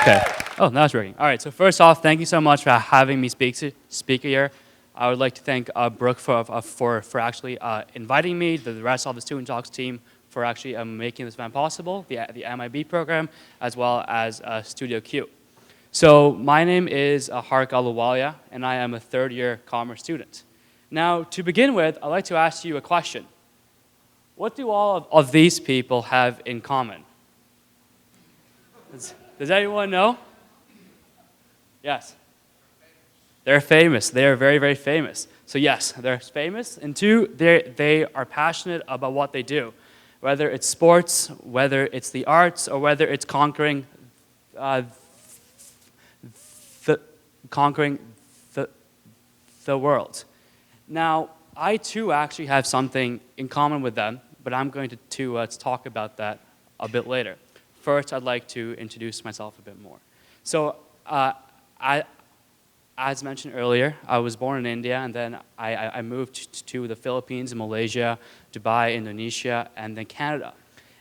Okay. Oh, now it's working. All right. So first off, thank you so much for having me speak here. I would like to thank Brooke for actually inviting me, the rest of the Student Talks team for actually making this event possible, the MIB program, as well as Studio Q. So my name is Hark, Ahluwalia, and I am a third-year commerce student. Now, to begin with, I'd like to ask you a question. What do all of these people have in common? Does anyone know? Yes. They're famous. They are very, very famous. So yes, they're famous. And two, they are passionate about what they do. Whether it's sports, whether it's the arts, or whether it's conquering the world. Now, I too actually have something in common with them, but I'm going to talk about that a bit later. First, I'd like to introduce myself a bit more. So, as mentioned earlier, I was born in India, and then I moved to the Philippines, Malaysia, Dubai, Indonesia, and then Canada.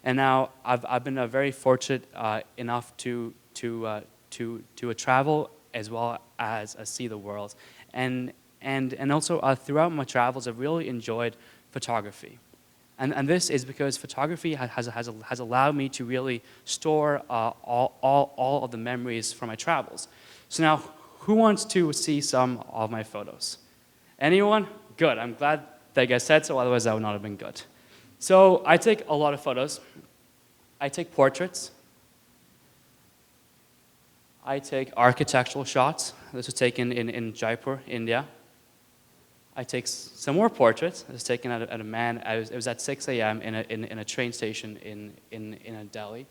And now I've been very fortunate enough to travel as well as see the world, and also throughout my travels, I've really enjoyed photography. And this is because photography has allowed me to really store all of the memories from my travels. So now, who wants to see some of my photos? Anyone? Good. I'm glad that you guys said so, otherwise that would not have been good. So I take a lot of photos. I take portraits. I take architectural shots. This was taken in Jaipur, India. I take some more portraits. It was taken at a man. It was at 6 a.m. in a train station in Delhi.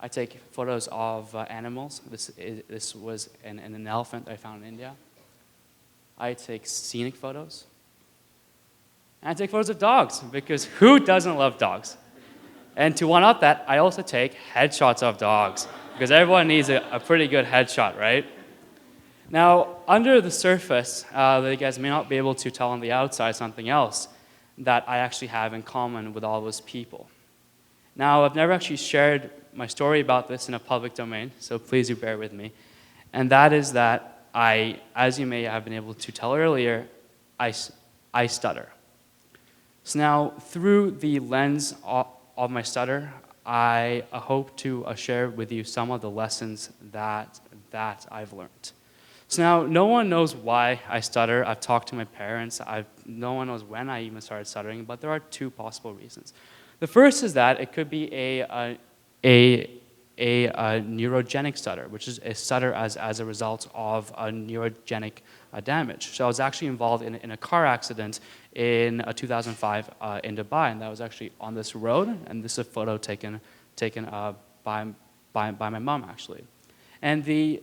I take photos of animals. This was an elephant that I found in India. I take scenic photos. And I take photos of dogs, because who doesn't love dogs? And to one up that, I also take headshots of dogs, because everyone needs a pretty good headshot, right? Now, under the surface, you guys may not be able to tell on the outside something else that I actually have in common with all those people. Now, I've never actually shared my story about this in a public domain, so please do bear with me. And that is that as you may have been able to tell earlier, I stutter. So now, through the lens of my stutter, I hope to share with you some of the lessons that I've learned. So now, no one knows why I stutter. I've talked to my parents. No one knows when I even started stuttering, but there are two possible reasons. The first is that it could be a neurogenic stutter, which is a stutter as a result of a neurogenic damage. So I was actually involved in a car accident in 2005 in Dubai, and that was actually on this road, and this is a photo taken by my mom, actually. And the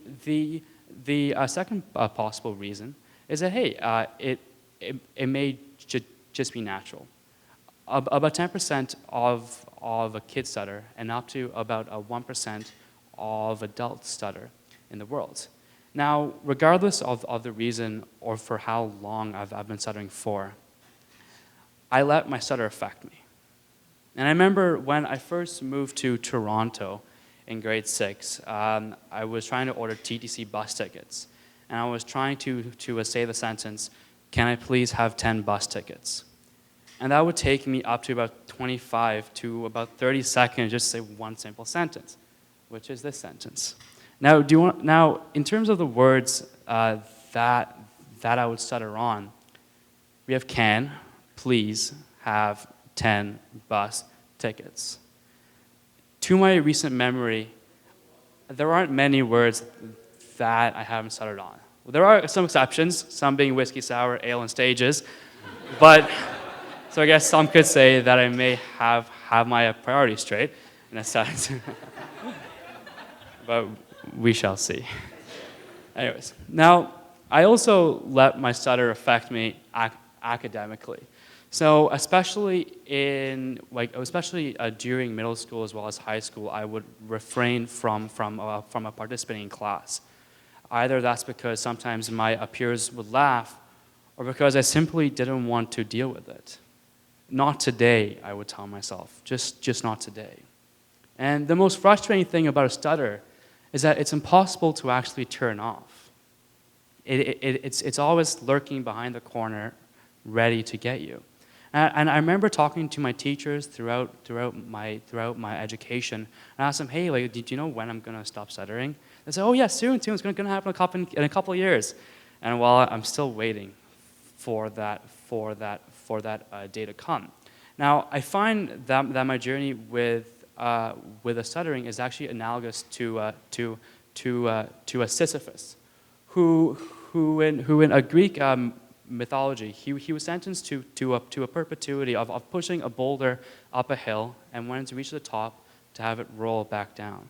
second possible reason is that, hey, it may just be natural. About 10% of a kid stutter, and up to about 1% of adult stutter in the world. Now, regardless of the reason or for how long I've been stuttering for, I let my stutter affect me. And I remember when I first moved to Toronto in grade 6, I was trying to order TTC bus tickets. And I was trying to say the sentence, "Can I please have 10 bus tickets?" And that would take me up to about 25 to about 30 seconds just to say one simple sentence, which is this sentence. Now, in terms of the words that I would stutter on, we have can, please, have 10 bus tickets. To my recent memory, there aren't many words that I haven't stuttered on. There are some exceptions, some being whiskey sour, ale, and stages, but so I guess some could say that I may have my priorities straight in a sense, but we shall see. Anyways, now I also let my stutter affect me academically. So especially during middle school as well as high school, I would refrain from participating in class. Either that's because sometimes my peers would laugh, or because I simply didn't want to deal with it. Not today, I would tell myself, just not today. And the most frustrating thing about a stutter is that it's impossible to actually turn off. It's always lurking behind the corner, ready to get you. And I remember talking to my teachers throughout my education, and I asked them, hey, like, do you know when I'm gonna stop stuttering? They said, oh yeah, soon, it's gonna happen in a couple of years. And while I'm still waiting for that day to come. Now, I find that my journey with the stuttering is actually analogous to a Sisyphus, who in a Greek mythology, he was sentenced to a perpetuity of pushing a boulder up a hill, and when it's reached the top, to have it roll back down.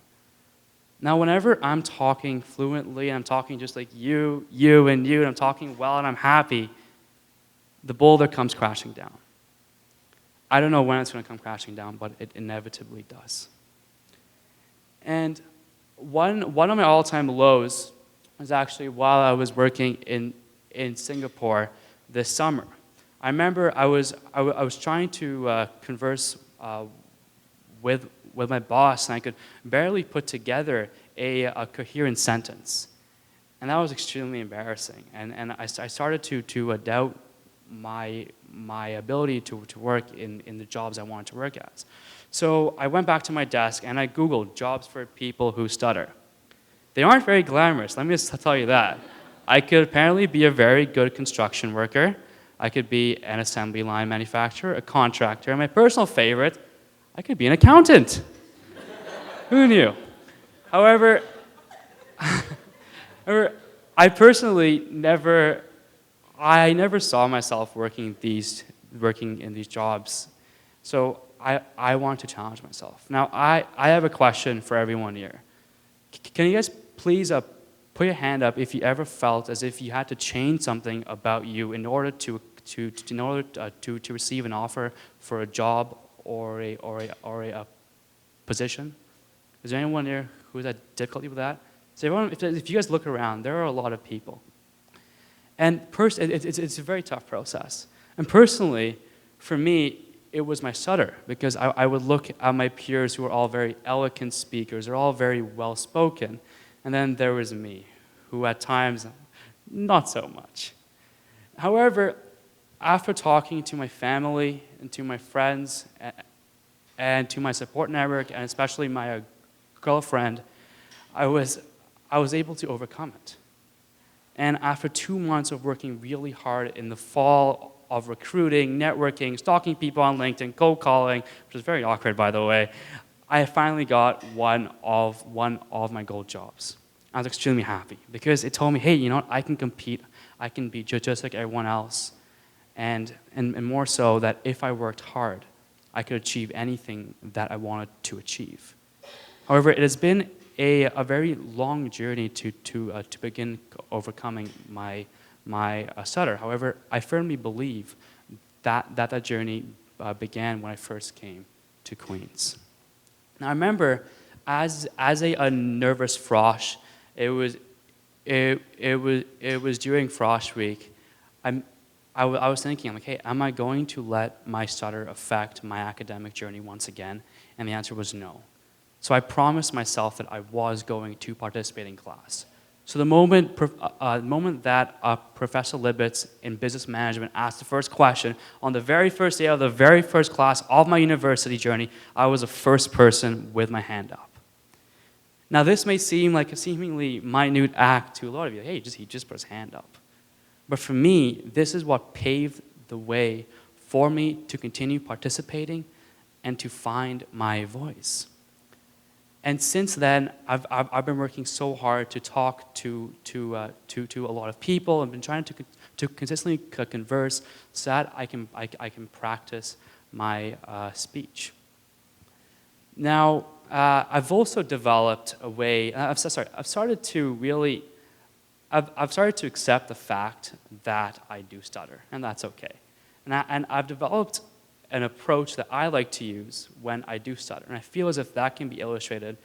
Now, whenever I'm talking fluently, and I'm talking just like you, and I'm talking well, and I'm happy, the boulder comes crashing down. I don't know when it's going to come crashing down, but it inevitably does. And one of my all-time lows was actually while I was working in Singapore this summer. I remember I was trying to converse with my boss, and I could barely put together a coherent sentence. And that was extremely embarrassing. And I started to doubt my ability to work in the jobs I wanted to work as. So I went back to my desk and I Googled jobs for people who stutter. They aren't very glamorous, let me just tell you that. I could apparently be a very good construction worker. I could be an assembly line manufacturer, a contractor, and my personal favorite, I could be an accountant. Who knew? However, I personally never saw myself working in these jobs. So I want to challenge myself. Now, I have a question for everyone here. Can you guys please put your hand up if you ever felt as if you had to change something about you in order to receive an offer for a job or a position? Is there anyone here who has had difficulty with that? So if you guys look around, there are a lot of people. And it's a very tough process. And personally, for me, it was my stutter, because I would look at my peers who were all very eloquent speakers, they're all very well-spoken, and then there was me, who at times, not so much. However, after talking to my family and to my friends and to my support network, and especially my girlfriend, I was able to overcome it. And after 2 months of working really hard in the fall of recruiting, networking, stalking people on LinkedIn, cold calling, which was very awkward, by the way, I finally got one of my goal jobs. I was extremely happy because it told me, hey, you know what, I can compete, I can be just like everyone else, and more so that if I worked hard, I could achieve anything that I wanted to achieve. However, it has been a very long journey to begin overcoming my stutter. However, I firmly believe that journey began when I first came to Queens. Now, I remember as a nervous frosh, it was during Frosh Week. I was thinking, I'm like, hey, am I going to let my stutter affect my academic journey once again? And the answer was no. So I promised myself that I was going to participate in class. So the moment that Professor Libetz in business management asked the first question on the very first day of the very first class of my university journey, I was the first person with my hand up. Now this may seem like a seemingly minute act to a lot of you. Hey, he just put his hand up. But for me, this is what paved the way for me to continue participating and to find my voice. And since then, I've been working so hard to talk to a lot of people. I've been trying to consistently converse so that I can practice my speech. Now, I've also developed a way. I've started to accept the fact that I do stutter, and that's okay. And I've developed an approach that I like to use when I do stutter. And I feel as if that can be illustrated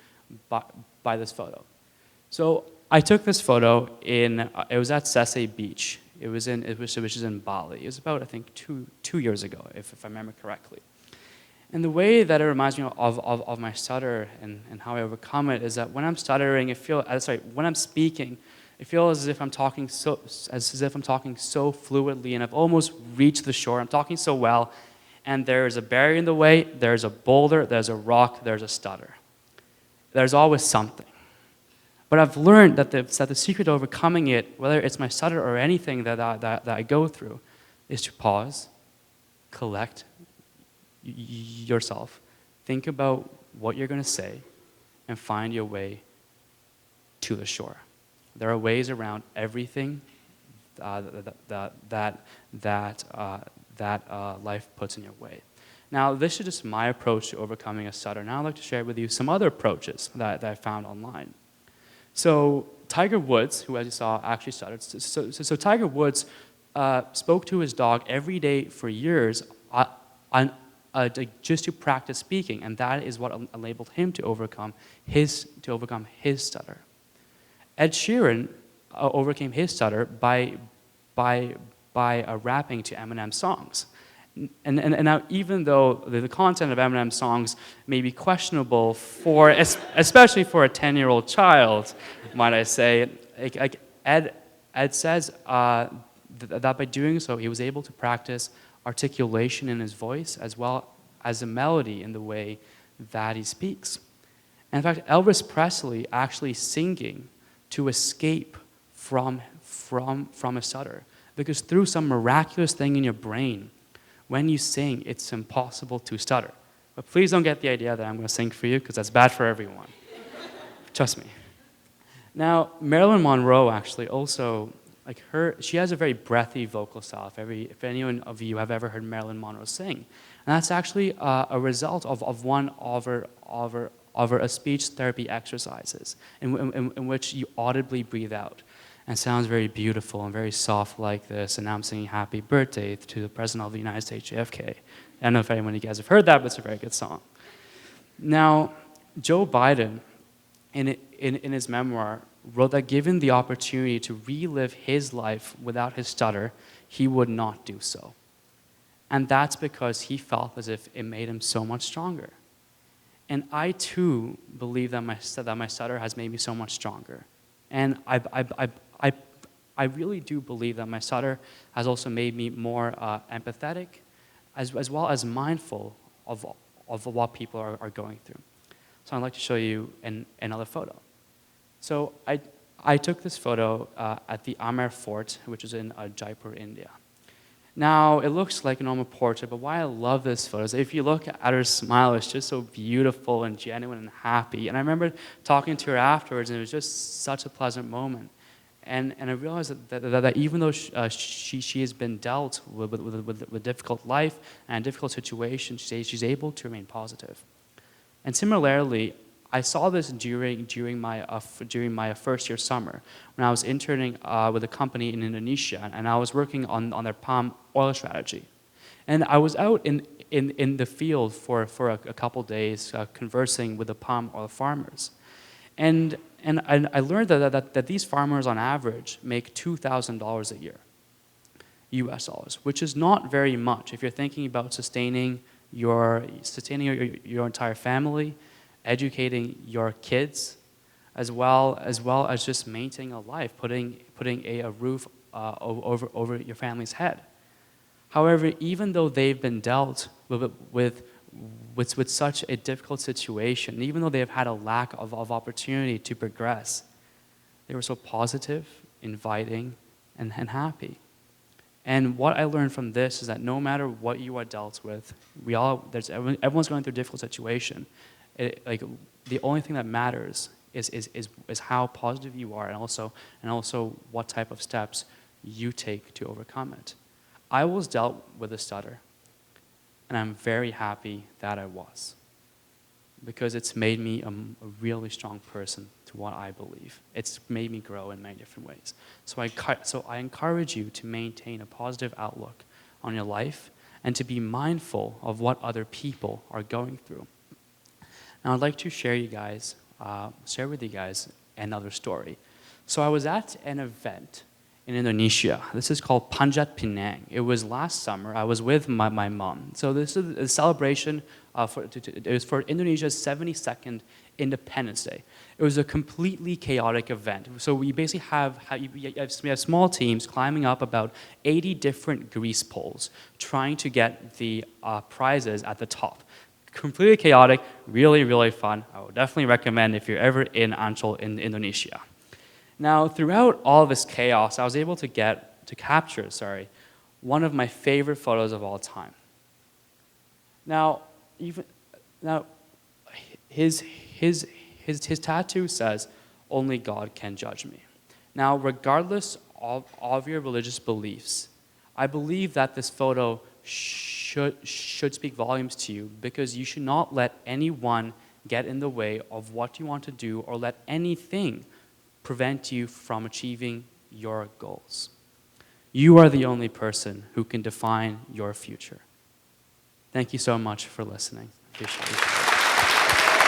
by this photo. So I took this photo it was at Sese Beach. Which is in Bali. It was about, I think, two years ago, if I remember correctly. And the way that it reminds me of my stutter and how I overcome it is that when I'm stuttering, when I'm speaking, it feels as if I'm talking so fluidly, and I've almost reached the shore. I'm talking so well, and there's a barrier in the way, there's a boulder, there's a rock, there's a stutter. There's always something. But I've learned that the secret to overcoming it, whether it's my stutter or anything that I go through, is to pause, collect yourself, think about what you're going to say, and find your way to the shore. There are ways around everything that life puts in your way. Now, this is just my approach to overcoming a stutter. Now I'd like to share with you some other approaches that I found online. So Tiger Woods, who as you saw actually stuttered, so Tiger Woods spoke to his dog every day for years just to practice speaking, and that is what enabled him to overcome his stutter. Ed Sheeran overcame his stutter by rapping to Eminem songs. And now, even though the content of Eminem songs may be questionable especially for a 10-year-old child, might I say, Ed says that by doing so, he was able to practice articulation in his voice as well as a melody in the way that he speaks. And in fact, Elvis Presley actually singing to escape from a stutter, because through some miraculous thing in your brain, when you sing, it's impossible to stutter. But please don't get the idea that I'm going to sing for you, because that's bad for everyone. Trust me. Now, Marilyn Monroe actually also, she has a very breathy vocal style, if anyone of you have ever heard Marilyn Monroe sing. And that's actually a result of one of her speech therapy exercises, in which you audibly breathe out. And it sounds very beautiful and very soft like this, and now I'm singing Happy Birthday to the President of the United States, JFK. I don't know if anyone of you guys have heard that, but it's a very good song. Now, Joe Biden, in his memoir, wrote that given the opportunity to relive his life without his stutter, he would not do so. And that's because he felt as if it made him so much stronger. And I too believe that my stutter has made me so much stronger. And I really do believe that my stutter has also made me more empathetic, as well as mindful of what people are going through. So I'd like to show you another photo. So I took this photo at the Amer Fort, which is in Jaipur, India. Now, it looks like a normal portrait, but why I love this photo is if you look at her smile, it's just so beautiful and genuine and happy. And I remember talking to her afterwards, and it was just such a pleasant moment. And I realized that even though she has been dealt with difficult life and a difficult situation, she's able to remain positive. And similarly, I saw this during my first year summer when I was interning with a company in Indonesia, and I was working on their palm oil strategy. And I was out in the field for a couple days conversing with the palm oil farmers. And I learned that these farmers on average make $2,000 a year, US dollars, which is not very much if you're thinking about sustaining your entire family, educating your kids, as well as just maintaining a life, putting a roof over your family's head. However, even though they've been dealt with such a difficult situation, even though they've had a lack of opportunity to progress, they were so positive, inviting, and happy. And what I learned from this is that no matter what you are dealt with, everyone's going through a difficult situation. The only thing that matters is how positive you are, and also what type of steps you take to overcome it. I was dealt with a stutter, and I'm very happy that I was, because it's made me a really strong person to what I believe. It's made me grow in many different ways. So I encourage you to maintain a positive outlook on your life and to be mindful of what other people are going through. Now I'd like to share with you guys another story. So I was at an event in Indonesia. This is called Panjat Pinang. It was last summer. I was with my mom. So this is a celebration it was for Indonesia's 72nd Independence Day. It was a completely chaotic event. So we basically we have small teams climbing up about 80 different grease poles, trying to get the prizes at the top. Completely chaotic, really, really fun. I would definitely recommend if you're ever in Ancol in Indonesia. Now, throughout all this chaos, I was able to capture one of my favorite photos of all time. Now, his tattoo says, "Only God can judge me." Now, regardless of your religious beliefs, I believe that this photo should speak volumes to you, because you should not let anyone get in the way of what you want to do, or let anything prevent you from achieving your goals. You are the only person who can define your future. Thank you so much for listening. Appreciate it.